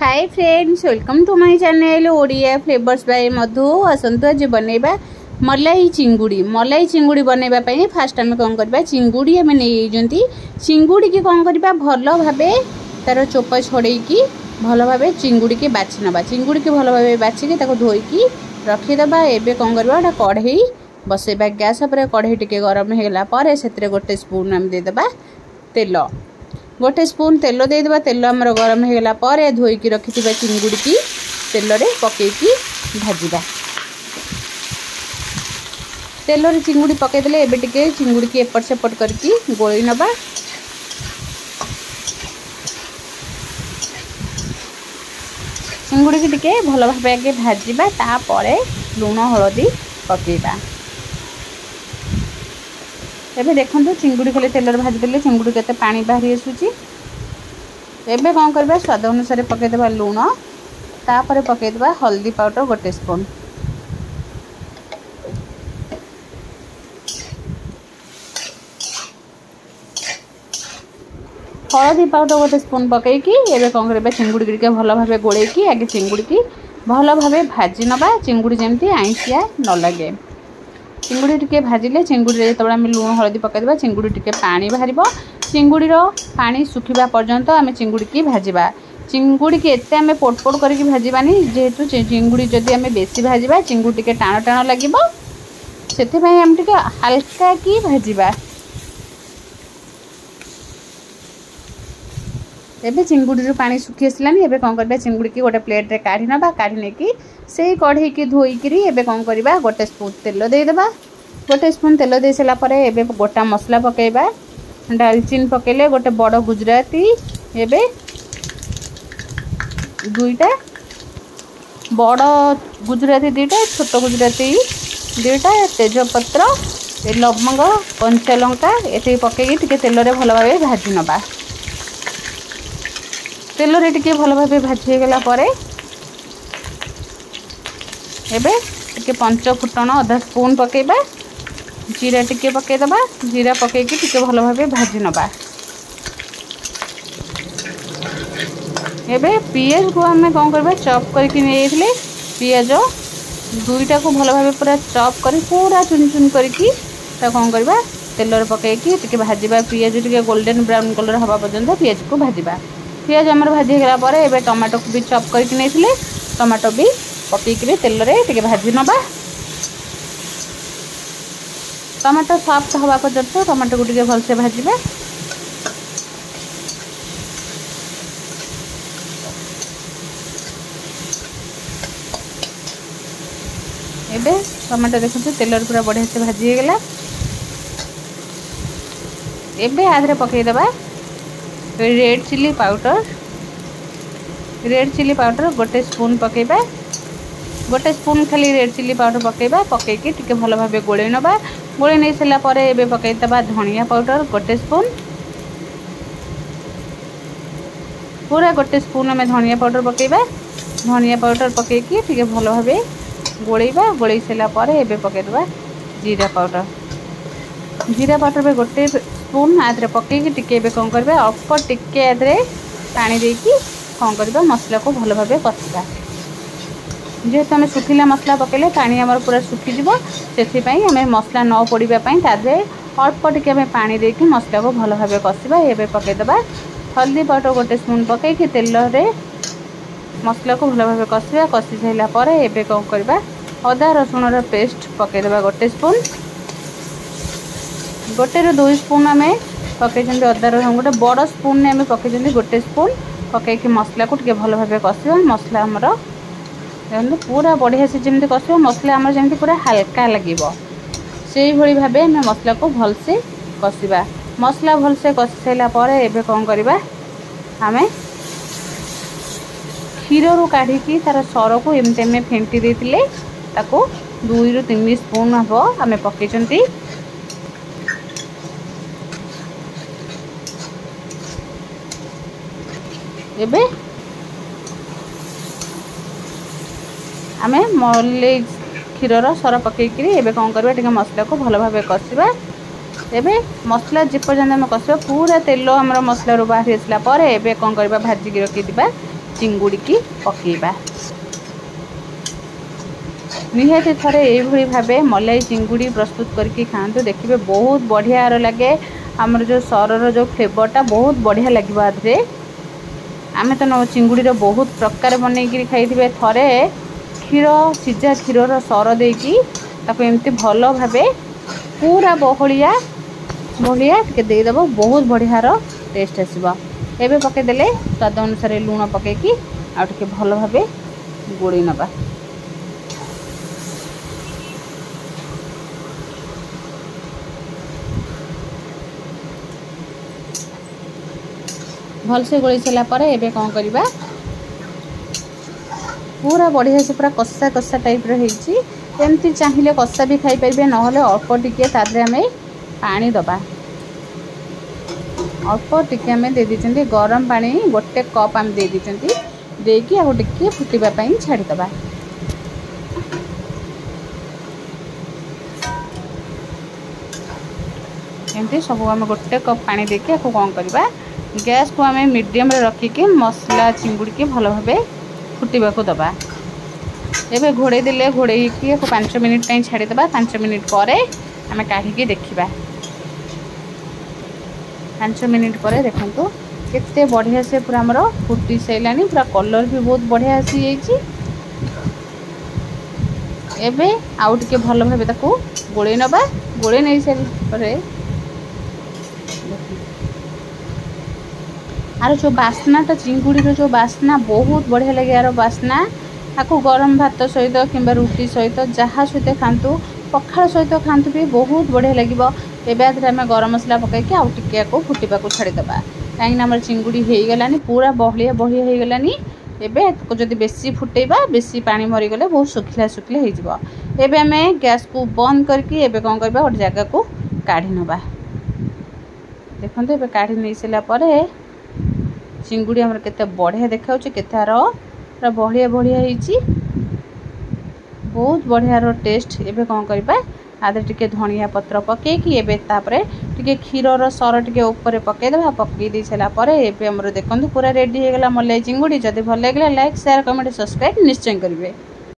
Hi friends, welcome to my channel Odia flavours by Madhu. आसतु आज बनैबा मलाई चिंगुड़ी बनैबा फास्ट आम कौन करबा चिंगुड़ी आम नहीं चिंगुड़ी की कौन करबा भल भाबे तार चोपा छड़ेकी भल भाबे चिंगुड़ी के बाछि नबा। चिंगुड़ी के भल भाबे बाछिकी ताको धोईकी रखीदबा। एबे कौन करबा गोटे कढ़ई बसैबा गैस पर। कढ़ई टिके गरम होगला पर से गोटे स्पून आम देदेबा तेल। गोटे स्पून तेल देदेबा। तेल आमर गरम होगला पर धोईकी रखिथिबा चिंगुड़ी की तेल रे पकेकी भाजिबा। तेल रे चिंगुड़ी पकईदेले एबे टिके चिंगुड़ी की एपट सेपट करके गोळी नबा। चिंगुड़ी की टिके भल भाबे आगे भाजिबा। तापरे लूण हलदी पकेबा। एबे देखंतु चिंगुड़ी खाली तेल भाजी देले चिंगुड़ी केते पानी बाहरी आसुची। एबे कौन करबा स्वाद अनुसार पकेदेबा लूण। तापरे पकेदेबा हल्दी पाउडर गोटे स्पून। हल्दी पाउडर गोटे स्पून पकईकी एबे कौन करबा चिंगुड़ी के भल भाबे गोळेकी आगे चिंगुड़ी की भल भाबे भाजी नबा। चिंगुड़ी जेमती आइंसिया न लगे। चिंगुड़ी टिके भाजिले चिंगुड़ी जो आम लूण हलदी पकईदेबा चिंगुड़ी टिके पानी बाहर। चिंगुड़ी पानी सुखिबा पर्यंत आम चिंगुड़ी की भाजिबा। चिंगुड़ी की एते आम पोटपोट करके भाजिबानी जेहेतु चिंगुड़ी जदि आम बेसी भाजिबा चिंगुड़ी टिके टाण टाण लागिबो। सेथिबाई आम टिके हल्का की भाजिबा। एबे चिंगुड़ी पानी सुखी आसलानी। एबे कौन करबा चिंगुड़ी की गोटे प्लेट रे काढ़ी नबा। काढ़ी नेकी से कढ़ई की धोईकी एबे कौन करबा गोटे स्पून तेल देदेबा। गोटे स्पून तेल दे सारा पर एबे गोटा मसला पकेबा। दालचीनी पकेले गोटे बड़ गुजराती एबे दुईटा बड़ गुजराती दुईटा छोट गुजराती दुईटा तेजपत्र लवंग कंचा लंका ये पकईकी टिके तेल रे भल भाबे भाजी नबा। तेल रे टिके भल भाबे भाजी गला परे एबे टिके पंच फुटण अधा स्पून पकेबा। जीरा टिके पकेदबा। जीरा पकईकी टिके भल भाबे भाजी नबा। एबे पियाज को आम कौन करबा चॉप करके नहीं पियाज दुईटा को भल भाबे पूरा चॉप कर पूरा चुन चुन करके कौन करबा तेल रे पकईकी टिके भाजिबा। पियाज टिके गोल्डन ब्राउन कलर हवा पर्यंत पियाज को भाजिबा। पियाज आमर भाजी गला पर एबे टमाटो को भी चॉप करके नहीं टमाटो भी पकईकी तेल रे टिके भाजी नबा। टमाटो सॉफ्ट हवा पर्यंत टमाटो को टिके भलसे भाजिबा। एबे टमाटो देखते तेल रे पूरा बढ़िया से भाजी गला। एबे आधरे पकईदेबा red chilli powder. Red chilli powder गोटे स्पून पकेबा। गोटे स्पून खाली रेड चिली पाउडर पकेबा। पकईकी टिके भल भाबे गोळे नबा। गोळे नहीं सारा पर एबे पकईदेबा धनिया पाउडर गोटे स्पून। पूरा गोटे स्पून आम धनिया पाउडर पकेबा। धनिया पाउडर पकईकी टिके भल भाबे गोळेबा। गोळई सारा पर एबे पकईदेबा जीरा पाउडर। जीरा पाउडर पे गोटे स्पून आधरे पकईकी टिके एबे कौन करबा अल्प टिके आधरे पानी देकी कौन करबा मसला को भल भाबे कसिबा। जेहेतु आम सुखिला मसला पकेले पानी आमर पूरा सुखीज से आम मसला न पड़ापी तादे अल्प टिके आम पानी देकी मसला को भल भाबे कसिबा। एबे पकईदेबा हल्दी पाउडर गोटे स्पून पकईकी तेल रे मसला को भल भाबे कसिबा। कषि सारा पर एबे कौन करबा अदा रसुण पेस्ट पकईदेबा गोटे स्पून। गोटे रू 2 स्पून आम पकई अदा रसुण गोटे बड़ स्पून ने आम पकई गोटे स्पून पकईकी मसला को टिके भल भाबे कसिबा। मसला आमर देखो पूरा बढ़िया से जमी कषा मसला आमर जमी पूरा हल्का लगे से भाई भाव आम मसला को भलसे कषा। मसला भलसे कषि सारा पर एबे कौन करबा आम क्षीर रू काढ़ी तार सर को एमती आम फेंटी देते 2 ରୁ 3 स्पून हम आम पकई। एबे आमे मलाई क्षीर सर पकईकि एबे कौन करबा टिके मसला को भल भाबे कषिबा। एबे मसला जेपर्यंत आम कषिबा पूरा तेल आमर मसला रू बाहरी आसला पर एबे कौन करबा भाजिकी रखी दिबा चिंगुड़ी की पकेबा। निहाती थरे ये भावे मलाई चिंगुड़ी प्रस्तुत करके खातु देखिए बहुत बढ़िया लगे। आमर जो सरर जो फ्लेवरटा बहुत बढ़िया लगे। आधे आम तो चिंगुड़ी बहुत प्रकार बनईकि खाई थरे क्षीर सीझा क्षीर सर देकी एमती भल भावे पूरा बहलिया बहलिया देदेव बहुत बढ़िया टेस्ट आसो। एबे पकईदे स्वाद अनुसार लुण पकईकि आगे भल भाव गोड़ी नवा। भलसे गोली सारापर एबे कौन करवा पूरा बढ़िया से पूरा कषा कषा टाइप रही चाहिए कषा भी खाई पारे ना अल्प टिके आम पानी दबा अल्प टिके आम दे दी गरम पानी गोटे कप आम दे देकी आगे टिके फुटापी छाड़ीदबा। एमती सब आम गोटे कप पानी देकी आपको कौन करवा गैस को आम मीडियम रखिकी मसला चिंगुड़ी की भल भाव फुटा दबा। एबे घोड़े देले घोड़े 5 मिनिट छाड़ीदबा। 5 मिनिट पर आम काढ़ी देखा। 5 मिनिट पर देखो केते बढ़िया से पूरा आमर फुटी सारानी पूरा कलर भी बहुत बढ़िया आसी जाइए। एबे आउ टिके भल भाव ताकू गोले नबा। गोले नहीं सारे आर जो बास्नाटा चिंगुड़ी जो बास्ना बहुत बढ़िया लगे। यार बास्ना आपको गरम भात सहित कि रुटी सहित जहाँ सहित खातु पखाड़ सहित खातु भी बहुत बढ़िया लगे। एवं आम गरम मसला पकईकि आउ टिके फुटा छाड़ीदबा कहीं आम चिंगुड़ी हो गलानी पूरा बहलिया बहलिया हो गलानी। एबे जदि बेसी फुटेबा बेसी पानी मरीगले बहुत सुखिला सुखिला हो। एबे आम गैस को बंद करके एबे कौन करबा गोटे जगह को काढ़ी नबा। देखो एबे काढ़ी नहीं सारा पर चिंगुड़ी आमर केते बढ़िया देखा केतार बहलिया बहलिया होइची बहुत बढ़िया टेस्ट। एबे कौन करबा आदे टिके धनिया पत्र पकेकी एबे तापरे टिके क्षीर सर टिके ऊपर पकेदेबा। पकई दे सारा पर एबे हमर देखंतु पूरा रेडी हो गला मलाई चिंगुड़ी। जदि भल लागला लाइक शेयर कमेंट सब्सक्राइब निश्चय करिवे।